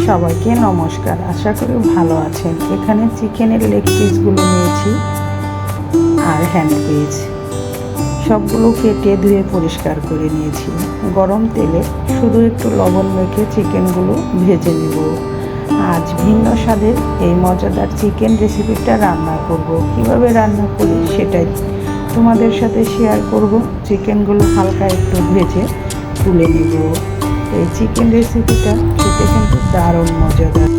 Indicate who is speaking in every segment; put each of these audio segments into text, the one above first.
Speaker 1: সবাইকে নমস্কার। আশা করি ভালো আছেন। এখানে চিকেনের লেগ পিসগুলো নিয়েছি আর হ্যান্ড পিস, সবগুলো কেটে ধুয়ে পরিষ্কার করে নিয়েছি। গরম তেলে শুধু একটু লবণ মেখে চিকেনগুলো ভেজে নেব। আজ ভিন্ন স্বাদের এই মজাদার চিকেন রেসিপিটা রান্না করব। কিভাবে রান্না করি সেটাই তোমাদের সাথে শেয়ার করব। চিকেনগুলো হালকা একটু ভেজে তুলে নেব। এই চিকেন রেসিপিটা খেতে কিন্তু দারুণ মজাদার।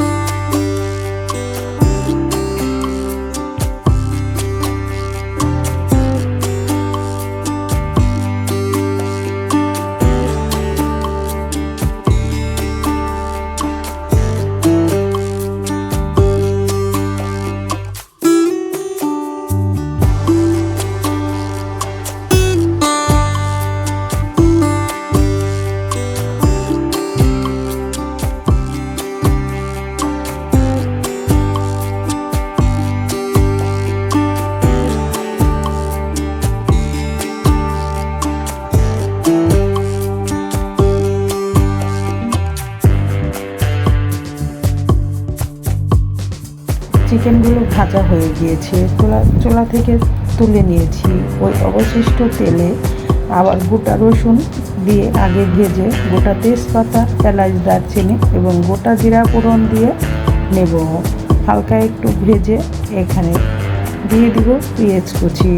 Speaker 1: চিকেনগুলো ভাজা হয়ে গিয়েছে, চোলা থেকে তুলে নিয়েছি। ওই অবশিষ্ট তেলে আবার গোটা রসুন দিয়ে আগে ভেজে গোটা তেজপাতা, এলাচ, দারচিনি এবং গোটা জিরা ফোড়ন দিয়ে নেব। হালকা একটু ভেজে এখানে দিয়ে দিব পেঁয়াজ কুচি।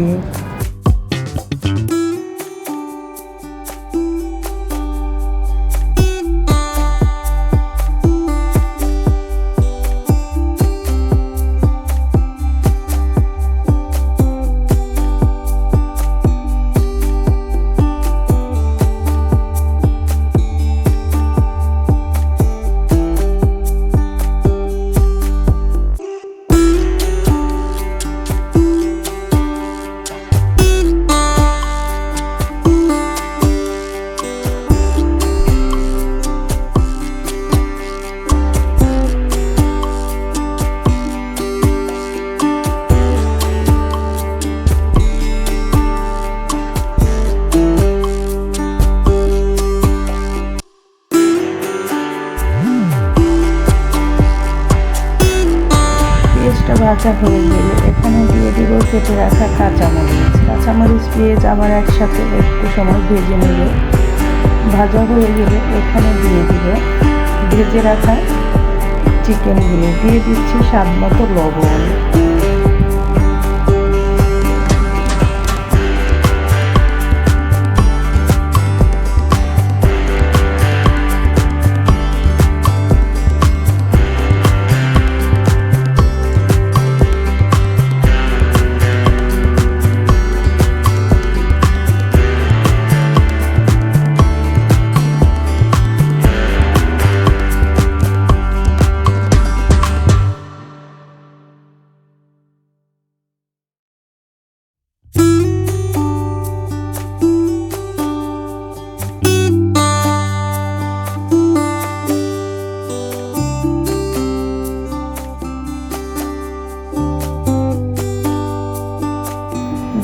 Speaker 1: ভাজা হয়ে গেলে এখানে দিয়ে দিব কেটে রাখা কাঁচামরিচ। পেঁয়াজ আবার একসাথে একটু সময় ভেজে নেব। ভাজা হয়ে গেলে এখানে দিয়ে দিব ভেজে রাখা চিকেনগুলো। দিয়ে দিচ্ছি স্বাদ মতো লবণ।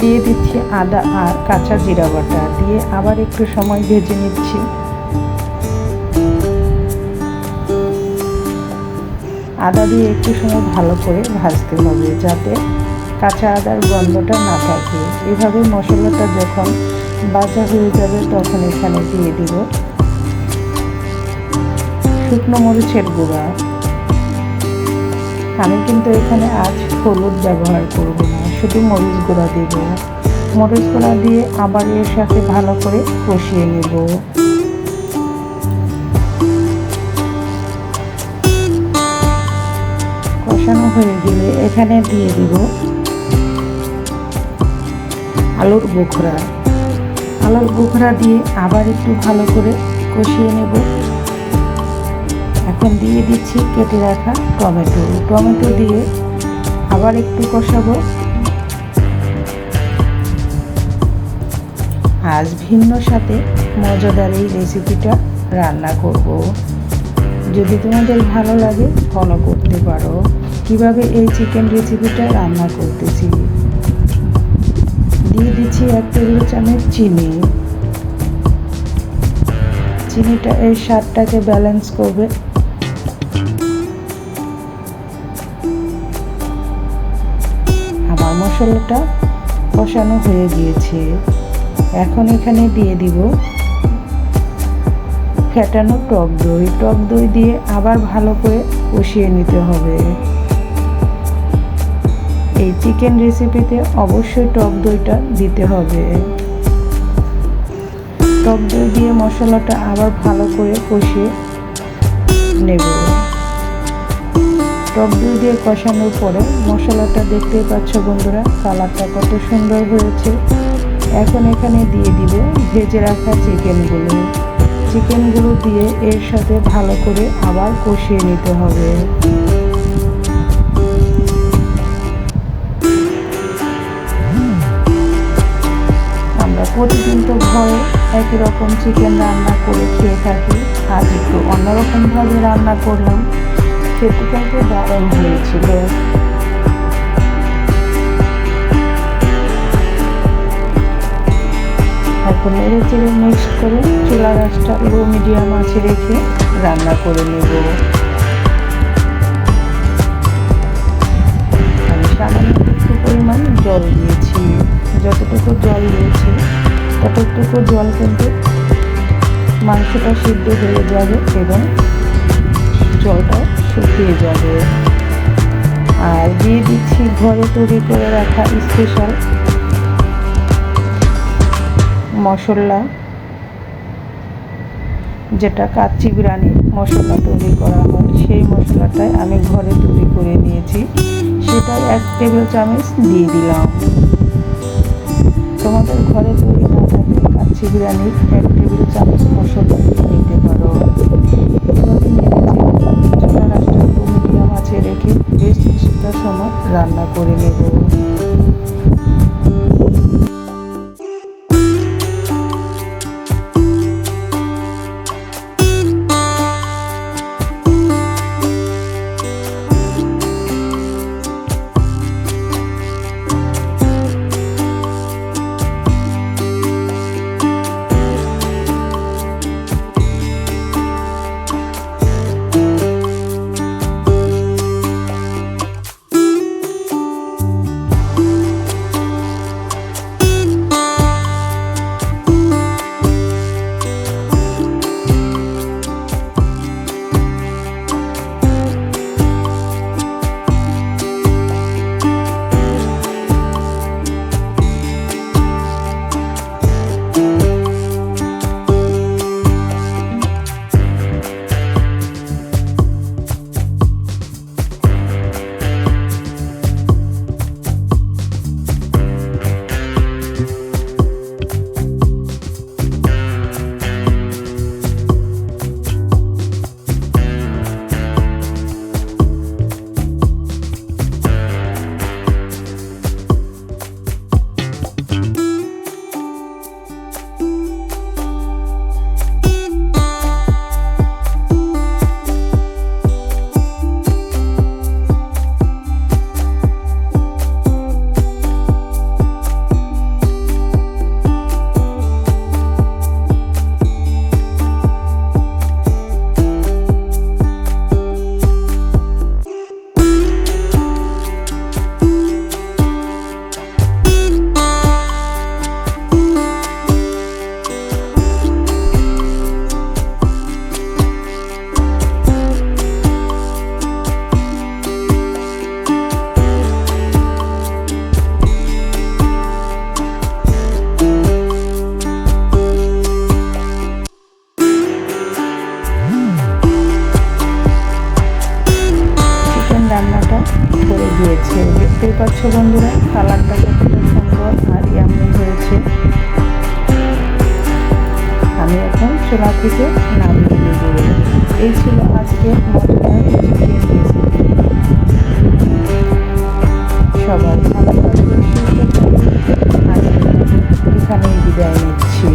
Speaker 1: দিয়ে দিচ্ছি আদা আর কাঁচা জিরা বাটা, দিয়ে আবার একটু সময় ভেজে নিচ্ছি। আদা দিয়ে একটু সময় ভালো করে ভাজতে হবে যাতে কাঁচা আদার গন্ধটা না থাকে। এভাবে মশলাটা যখন ভাজা হয়ে যাবে তখন এখানে দিয়ে দিব শুকনো মরিচের গুঁড়া। আমি কিন্তু এখানে আজ হলুদ ব্যবহার করব না, শুধু মরিচ গুঁড়া দিব। মরিচ গুঁড়া দিয়ে আবার এর সাথে ভালো করে কষিয়ে নেব। কষানো হয়ে গেলে এখানে দিয়ে দিব আলুর বোখরা দিয়ে আবার একটু ভালো করে কষিয়ে নেব। এখন দিয়ে দিচ্ছি কেটে রাখা টমেটো দিয়ে আবার একটু কষাবো। আজ ভিন্ন সাথে মজাদার এই রেসিপিটা রান্না করব। যদি তোমাদের ভালো লাগে ফলো করতে পারো কিভাবে এই চিকেন রেসিপিটা রান্না করতেছি। দিয়ে দিচ্ছি 1 টেবিল চামচ চিনি। চিনিটা এই স্বাদটাকে ব্যালেন্স করবে। আমার মশলাটা কষানো হয়ে গিয়েছে। এখন এখানে দিয়ে দিব ফেটানো টক দই। টক দই দিয়ে আবার ভালো করে কষিয়ে নিতে হবে। এই চিকেন রেসিপিতে অবশ্যই টক দইটা দিতে হবে। টক দই দিয়ে মশলাটা আবার ভালো করে কষিয়ে নেব। টক দই দিয়ে কষানোর পরে মশলাটা দেখতেই পাচ্ছ বন্ধুরা, কালারটা কত সুন্দর হয়েছে। এখন এখানে দিয়ে দিব ভেজে রাখা চিকেনগুলো দিয়ে এর সাথে ভালো করে আবার কষিয়ে নিতে হবে। আমরা প্রতিদিন তো ঘরে একই রকম চিকেন রান্না করে খেয়ে থাকি, আজ একটু অন্যরকমভাবে রান্না করলাম, খেতে কিন্তু দারুণ হয়েছিল। এখন নেড়ে চেড়ে মিক্স করে চুলা গাছটা লো মিডিয়াম আঁচে রেখে রান্না করে নেব। আমি সামান্য একটু পরিমাণ জল দিয়েছি। যতটুকু জল দিয়েছি ততটুকু জল কিন্তু মাংসটা সিদ্ধ হয়ে যাবে এবং জলটা শুকিয়ে যাবে। আর দিয়ে দিচ্ছি ঘরে তৈরি করে রাখা স্পেশাল মশলা, যেটা কাচ্চি বিরিয়ানি মশলা তৈরি করা হয়, সেই মশলাটাই আমি ঘরে তৈরি করে নিয়েছি। সেটা 1 টেবিল চামচ দিয়ে দিলাম। তোমাদের ঘরে তৈরি না থাকলে কাচ্চি বিরিয়ানির 1 টেবিল চামচ মশলা দিয়ে নিতে পারো। চুলা রাসটা মিডিয়াম আঁচে রেখে বেশ কিছুটা সময় রান্না করে নেব। রান্নাটা হয়ে গিয়েছে। দেখতেই পাচ্ছ বন্ধুরা, কালারটা কতটা সুন্দর আর ইয়াম্মি হয়েছে। আমি এখন চুলা থেকে নামিয়ে নেব। এই ছিল আজকে মজাদার চিকেন রেসিপি। সবাই ভালো থাকবে, সুস্থ থাকবে। আজকে এখানেই বিদায় নিচ্ছি।